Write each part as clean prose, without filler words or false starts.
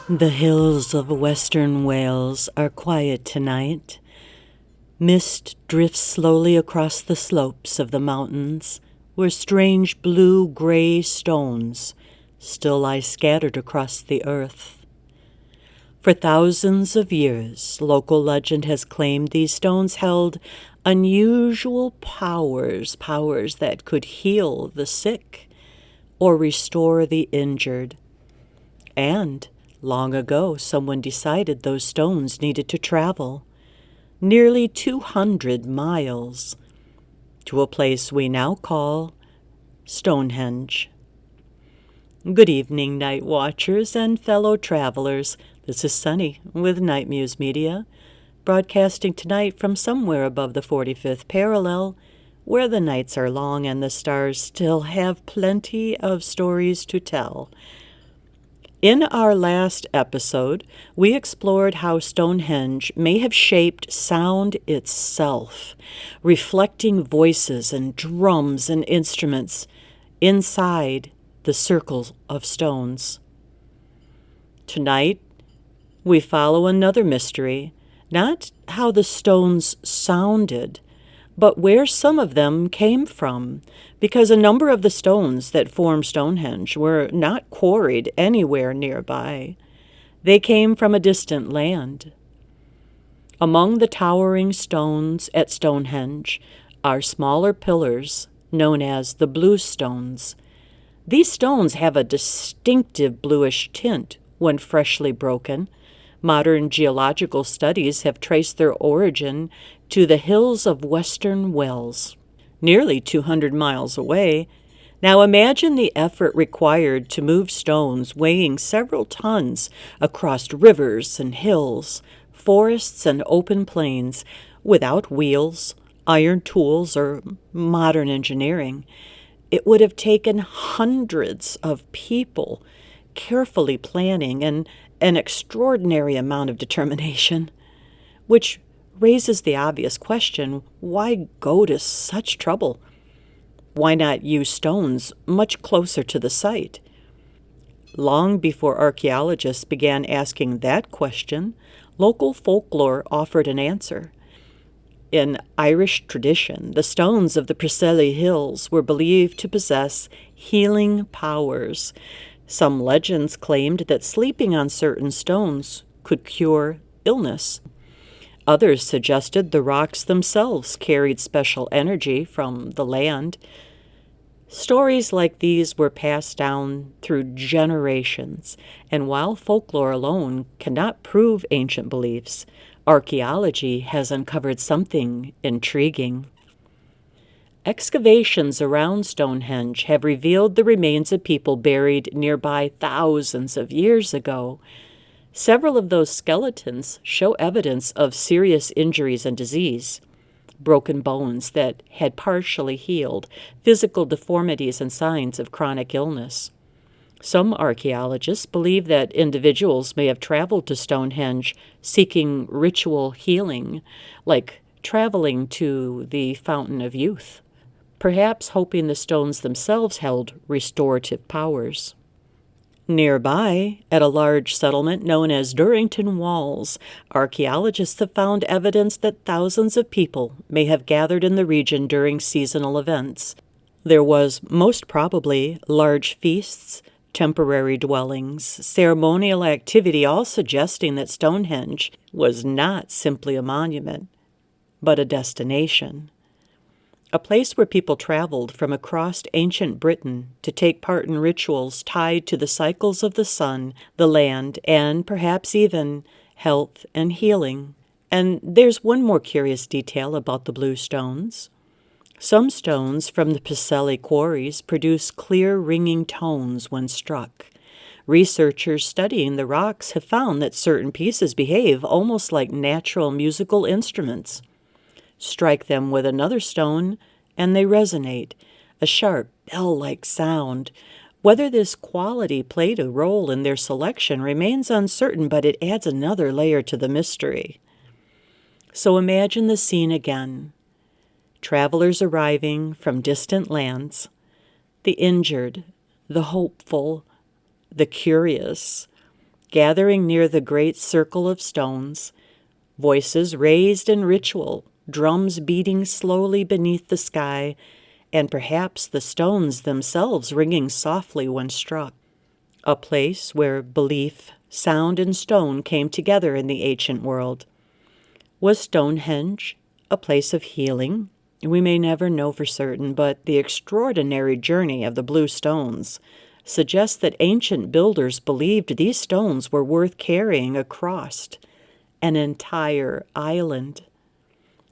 The hills of western Wales are quiet tonight. Mist drifts slowly across the slopes of the mountains, where strange blue-gray stones still lie scattered across the earth. For thousands of years, local legend has claimed these stones held unusual powers that could heal the sick or restore the injured. And long ago, someone decided those stones needed to travel nearly 200 miles to a place we now call Stonehenge. Good evening, night watchers and fellow travelers. This is Sunny with Nite Muse Media, broadcasting tonight from somewhere above the 45th parallel, where the nights are long and the stars still have plenty of stories to tell. In our last episode, we explored how Stonehenge may have shaped sound itself, reflecting voices and drums and instruments inside the circle of stones. Tonight, we follow another mystery, not how the stones sounded, but where some of them came from, because a number of the stones that form Stonehenge were not quarried anywhere nearby. They came from a distant land. Among the towering stones at Stonehenge are smaller pillars known as the bluestones. These stones have a distinctive bluish tint when freshly broken. Modern geological studies have traced their origin to the hills of western Wales, nearly 200 miles away. Now imagine the effort required to move stones weighing several tons across rivers and hills, forests and open plains, without wheels, iron tools, or modern engineering. It would have taken hundreds of people carefully planning and an extraordinary amount of determination, which raises the obvious question, why go to such trouble? Why not use stones much closer to the site? Long before archaeologists began asking that question, local folklore offered an answer. In Irish tradition, the stones of the Preseli Hills were believed to possess healing powers. Some legends claimed that sleeping on certain stones could cure illness. Others suggested the rocks themselves carried special energy from the land. Stories like these were passed down through generations, and while folklore alone cannot prove ancient beliefs, archaeology has uncovered something intriguing. Excavations around Stonehenge have revealed the remains of people buried nearby thousands of years ago. Several of those skeletons show evidence of serious injuries and disease, broken bones that had partially healed, physical deformities, and signs of chronic illness. Some archaeologists believe that individuals may have traveled to Stonehenge seeking ritual healing, like traveling to the Fountain of Youth, perhaps hoping the stones themselves held restorative powers. Nearby, at a large settlement known as Durrington Walls, archaeologists have found evidence that thousands of people may have gathered in the region during seasonal events. There was most probably large feasts, temporary dwellings, ceremonial activity, all suggesting that Stonehenge was not simply a monument, but a destination. A place where people traveled from across ancient Britain to take part in rituals tied to the cycles of the sun, the land, and perhaps even health and healing. And there's one more curious detail about the blue stones. Some stones from the Preseli quarries produce clear ringing tones when struck. Researchers studying the rocks have found that certain pieces behave almost like natural musical instruments. Strike them with another stone, and they resonate, a sharp, bell-like sound. Whether this quality played a role in their selection remains uncertain, but it adds another layer to the mystery. So imagine the scene again. Travelers arriving from distant lands, the injured, the hopeful, the curious, gathering near the great circle of stones, voices raised in ritual, drums beating slowly beneath the sky, and perhaps the stones themselves ringing softly when struck. A place where belief, sound, and stone came together in the ancient world. Was Stonehenge a place of healing? We may never know for certain, but the extraordinary journey of the blue stones suggests that ancient builders believed these stones were worth carrying across an entire island.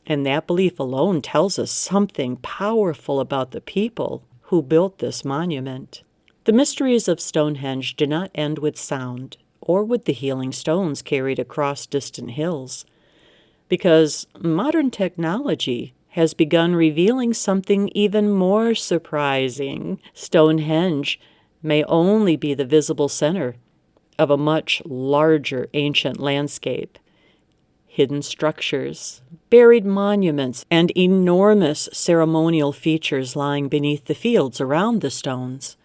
And that belief alone tells us something powerful about the people who built this monument. The mysteries of Stonehenge do not end with sound or with the healing stones carried across distant hills, because modern technology has begun revealing something even more surprising. Stonehenge may only be the visible center of a much larger ancient landscape. Hidden structures, buried monuments, and enormous ceremonial features lying beneath the fields around the stones.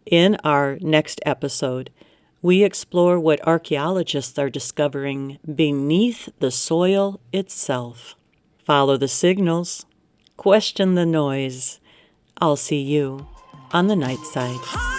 In our next episode, we explore what archaeologists are discovering beneath the soil itself. Follow the signals, question the noise. I'll see you on the night side.